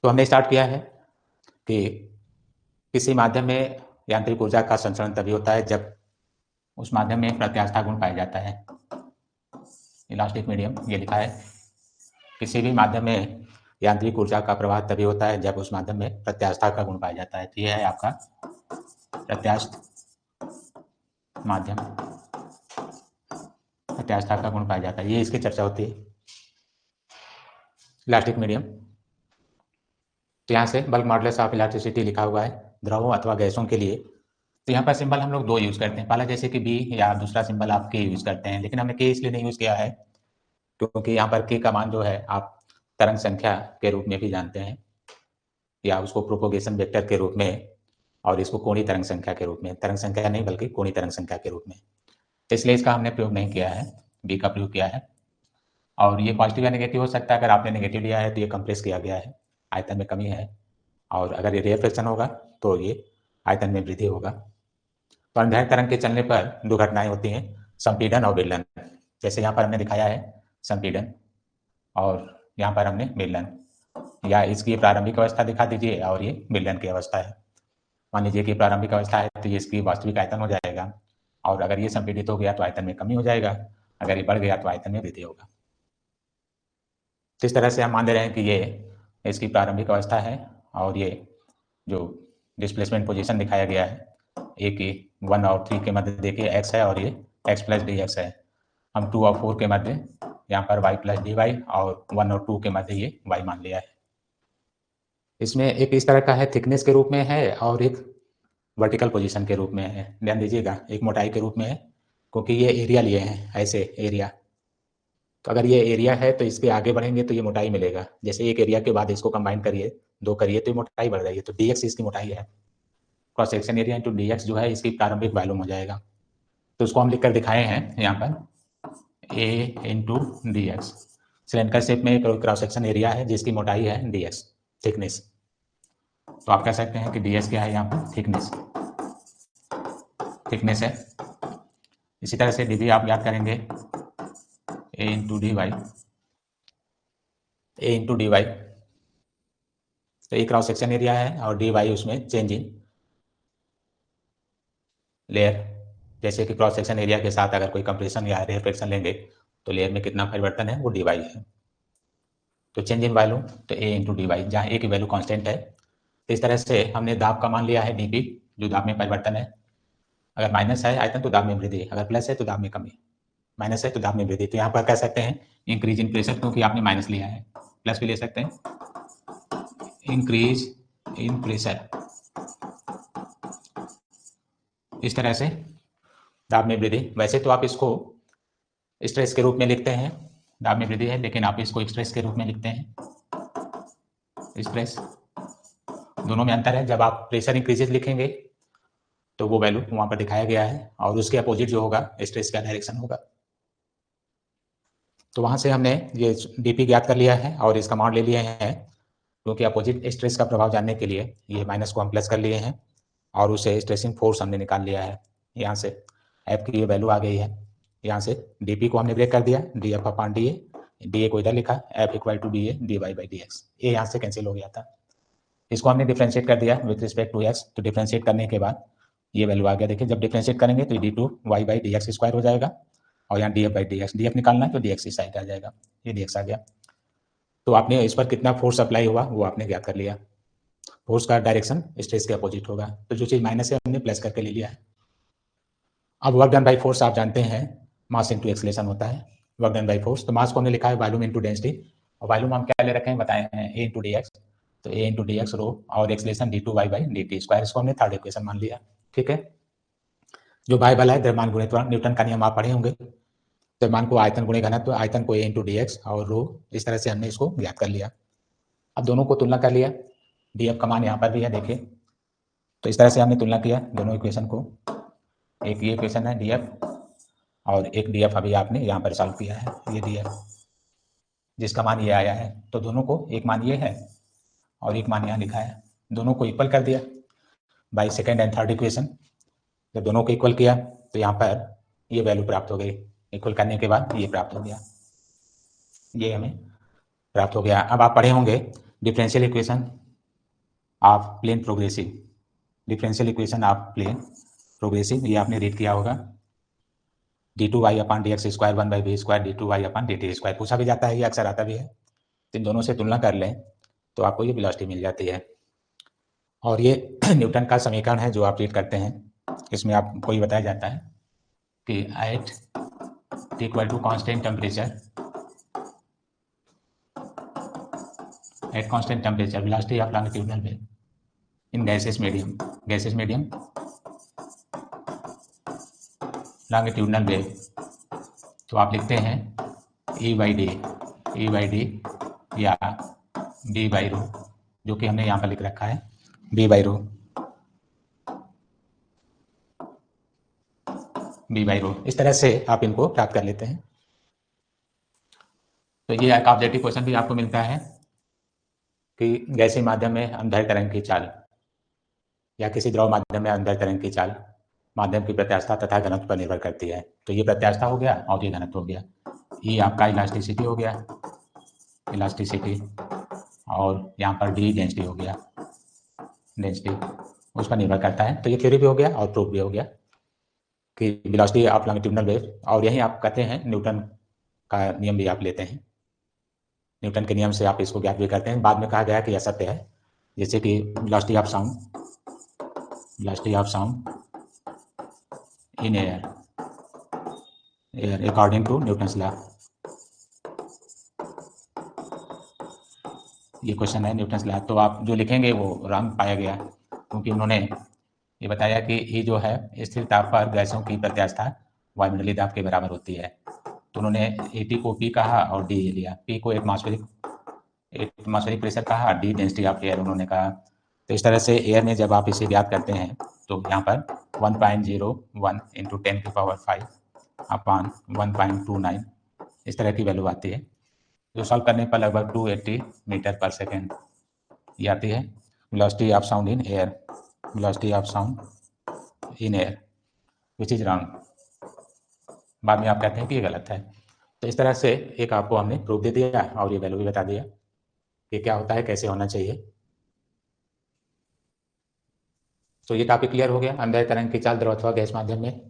तो हमने स्टार्ट किया है कि किसी माध्यम में यांत्रिक ऊर्जा का संचरण तभी होता है जब उस माध्यम में प्रत्यास्था गुण पाया जाता है। इलास्टिक मीडियम ये लिखा है, किसी भी माध्यम में यांत्रिक ऊर्जा का प्रवाह तभी होता है जब उस माध्यम में प्रत्यास्था का गुण पाया जाता है। तो यह है आपका प्रत्यास्थ माध्यम, प्रत्यास्था का गुण पाया जाता है, ये इसकी चर्चा होती है। इलास्टिक मीडियम, तो यहाँ से बल्क मॉडुलस ऑफ इलेक्ट्रिसिटी लिखा हुआ है द्रवों अथवा गैसों के लिए। तो यहाँ पर सिंबल हम लोग दो यूज करते हैं, पहला जैसे कि बी या दूसरा सिंबल आप के यूज करते हैं, लेकिन हमने के इसलिए नहीं यूज किया है क्योंकि यहाँ पर के का मान जो है आप तरंग संख्या के रूप में भी जानते हैं, या उसको प्रोपोगेशन वेक्टर के रूप में, और इसको कोणीय तरंग संख्या के रूप में, तरंग संख्या नहीं बल्कि कोणीय तरंग संख्या के रूप में। तो इसलिए इसका हमने प्रयोग नहीं किया है, बी का प्रयोग किया है। और ये पॉजिटिव या नेगेटिव हो सकता है, अगर आपने नेगेटिव लिया है तो ये कंप्रेस किया गया है, आयतन में कमी है, और अगर ये रेयरफेक्शन होगा तो ये आयतन में वृद्धि होगा। तो अंधारी तरंग के चलने पर दो घटनाएं होती हैं, संपीड़न और विलयन। जैसे यहाँ पर हमने दिखाया है संपीड़न और यहाँ पर हमने विलयन, या इसकी प्रारंभिक अवस्था दिखा दीजिए और ये विलयन की अवस्था है। मान लीजिए कि प्रारंभिक अवस्था है तो ये इसकी वास्तविक आयतन हो जाएगा, और अगर ये संपीड़ित हो गया तो आयतन में कमी हो जाएगा, अगर ये बढ़ गया तो आयतन में वृद्धि होगा। तो इस तरह से हम मान ले रहे हैं कि ये इसकी प्रारंभिक अवस्था है, और ये जो डिस्प्लेसमेंट पोजीशन दिखाया गया है ए की 1 और 3 के मध्य देखिए x है, और ये x प्लस डी एक्स है। हम 2 और 4 के मध्य यहाँ पर y प्लस डी वाई, और 1 और 2 के मध्य ये y मान लिया है। इसमें एक इस तरह का है, थिकनेस के रूप में है, और एक वर्टिकल पोजीशन के रूप में है। ध्यान दीजिएगा, एक मोटाई के रूप में है क्योंकि ये एरिया लिए हैं, ऐसे एरिया। तो अगर ये एरिया है तो इसके आगे बढ़ेंगे तो ये मोटाई मिलेगा, जैसे एक एरिया के बाद इसको कंबाइन करिए, दो करिए तो ये मोटाई बढ़ जाएगी, तो dx इसकी मोटाई है। Cross section area into dx जो है इसकी प्रारंभिक वॉल्यूम हो जाएगा। तो उसको हम लिखकर दिखाए हैं यहाँ पर a into D x. Cylinder shape में क्रॉस सेक्शन एरिया है जिसकी मोटाई है dx, थिकनेस। तो आप कह सकते हैं कि ds क्या है यहाँ पर, थिकनेस, थिकनेस है। इसी तरह से dv आप याद करेंगे a into D Y, A into D Y. तो ये क्रॉस सेक्शन एरिया है और डी वाई उसमें चेंज इन लेयर। जैसे कि क्रॉस सेक्शन एरिया के साथ अगर कोई कंप्रेशन या रेफ्लेक्शन लेंगे तो लेयर में कितना परिवर्तन है, वो डी वाई है। तो चेंज इन वैल्यू तो ए इंटू डी वाई, जहाँ ए की वैल्यू कांस्टेंट है। तो इस तरह से हमने दाब का मान लिया है डीपी, जो दाब में परिवर्तन है। अगर माइनस है आयतन तो दाब में वृद्धि, अगर प्लस है तो दाब में कमी, माइनस है तो दाब में वृद्धि। तो यहाँ पर कह सकते हैं इंक्रीज इन प्रेशर, क्योंकि आपने माइनस लिया है, प्लस भी ले सकते हैं, इंक्रीज इन प्रेशर। इस तरह से दाब में वृद्धि। वैसे तो आप इसको स्ट्रेस के रूप में लिखते हैं, दाब में वृद्धि है, लेकिन आप इसको स्ट्रेस के रूप में लिखते हैं, स्ट्रेस। दोनों में अंतर है, जब आप प्रेशर इंक्रीजेस लिखेंगे तो वो वैल्यू वहां पर दिखाया गया है, और उसके अपोजिट जो होगा स्ट्रेस का डायरेक्शन होगा। तो वहां से हमने ये डीपी ज्ञात कर लिया है और इसका मान ले लिए हैं, क्योंकि अपोजिट स्ट्रेस का प्रभाव जानने के लिए ये माइनस को हम प्लस कर लिए हैं, और उसे स्ट्रेसिंग फोर्स हमने निकाल लिया है। यहाँ से एफ की ये वैल्यू आ गई है, यहाँ से डीपी को हमने ब्रेक कर दिया, D F upon D A को इधर लिखा, F equal to D A D Y by D X. A यहाँ से कैंसिल हो गया था, इसको हमने डिफ्रेंशिएट कर दिया विथ रिस्पेक्ट टू एक्स। तो डिफ्रेंशिएट करने के बाद ये वैल्यू आ गया। देखिए जब डिफ्रेंशिएट करेंगे तो D two Y by D X square हो जाएगा, और यहाँ D F by D X निकालना है तो डी एक्स इस साइड आ जाएगा, ये डी एक्स आ गया। तो आपने इस पर कितना फोर्स अप्लाई हुआ वो आपने ज्ञात कर लिया। फोर्स का डायरेक्शन स्ट्रेस के अपोजिट होगा, तो जो चीज माइनस है हमने प्लस करके ले लिया है। अब वर्क डन बाई फोर्स आप जानते हैं मास इंटू एक्सलेशन होता है, वर्क डन बाई फोर्स। तो मास को हमने लिखा है वॉल्यूम इंटू डेंसिटी, और वॉल्यूम हम क्या ले रखे हैं बताए हैं, ए इंटू डी एक्स। तो A into D X rho, और acceleration D two Y by D T square, इसको हमने थर्ड इक्वेशन मान लिया। ठीक है, जो बाय बल है द्रव्यमान गुणित न्यूटन का नियम आप पढ़े होंगे, द्रव्यमान को आयतन गुणे घनत्व, तो आयतन को ए इंटू डी एक्स और रो, इस तरह से हमने इसको ज्ञात कर लिया। अब दोनों को तुलना कर लिया, डी एफ का मान यहाँ पर भी है देखिए। तो इस तरह से हमने तुलना किया दोनों इक्वेशन को, एक ये इक्वेशन है डी एफ, और एक डी एफ अभी आपने यहाँ पर सॉल्व किया है, ये डी एफ जिसका मान ये आया है। तो दोनों को एक मान ये है और एक मान यहाँ लिखा है, दोनों को इक्वल कर दिया by second and third equation. जब दोनों को इक्वल किया तो यहाँ पर ये वैल्यू प्राप्त हो गई, इक्वल करने के बाद ये प्राप्त हो गया, ये हमें प्राप्त हो गया। अब आप पढ़े होंगे differential equation of plane progressive, differential equation of plane progressive, ये आपने रीड किया होगा। d2y upon D X square 1/v² d2y upon dt square पूछा भी जाता है, ये अक्सर आता भी है। तो इन दोनों से तुलना कर लें तो आपको ये वेलोसिटी मिल जाती है। और ये न्यूटन का समीकरण है जो आप रीड करते हैं। इसमें आपको ये बताया जाता है कि at equal to constant temperature, at constant temperature velocity of longitudinal wave in gases medium, gases medium longitudinal wave, तो आप लिखते हैं ई बाई डी या बी बाई रो, जो कि हमने यहाँ पर लिख रखा है B by rho, B by rho. इस तरह से आप इनको प्राप्त कर लेते हैं। तो ये एक ऑब्जेक्टिव क्वेश्चन भी आपको मिलता है कि गैसीय माध्यम में अंधर तरंग की चाल या किसी द्रव माध्यम में अंधर तरंग की चाल माध्यम की प्रत्यास्थता तथा घनत्व पर निर्भर करती है। तो ये प्रत्यास्थता हो गया और ये घनत्व हो गया। ये आपका इलास्टिसिटी हो गया, इलास्टिसिटी, और यहाँ पर डी डेंसिटी हो गया, डेंसिटी उस पर निर्भर करता है। तो ये थ्योरी भी हो गया और प्रूफ भी हो गया कि वेलोसिटी ऑफ लॉन्गिट्यूडिनल वेव। और यही आप कहते हैं न्यूटन का नियम भी आप लेते हैं, न्यूटन के नियम से आप इसको ज्ञात भी करते हैं। बाद में कहा गया कि यह सत्य है, जैसे कि velocity of sound, velocity of sound in air according to Newton's law. ये क्वेश्चन है न्यूटन्स लॉ, तो आप जो लिखेंगे वो रॉन्ग पाया गया, क्योंकि उन्होंने ये बताया कि ई जो है स्थिर ताप पर गैसों की प्रत्यास्थता वायुमंडलीय दाब के बराबर होती है। तो उन्होंने एटी को पी कहा और डी लिया, पी को एटमॉस्फेरिक प्रेशर कहा, डी डेंसिटी ऑफ एयर उन्होंने कहा। तो इस तरह से एयर में जब आप इसे ज्ञात करते हैं तो यहाँ पर 1.01 इंटू 10⁵ अपॉन 1.29 इस तरह की वैल्यू आती है, जो सॉल्व करने पर लगभग 280 मीटर पर सेकेंड ये आती है। Velocity of sound in air, velocity of sound in air which is wrong. बाद में आप कहते हैं कि ये गलत है। तो इस तरह से एक आपको हमने प्रूफ दे दिया और ये वैल्यू भी बता दिया कि क्या होता है, कैसे होना चाहिए। तो ये टॉपिक क्लियर हो गया, अंदर तरंग की चाल द्रव अथवा गैस माध्यम में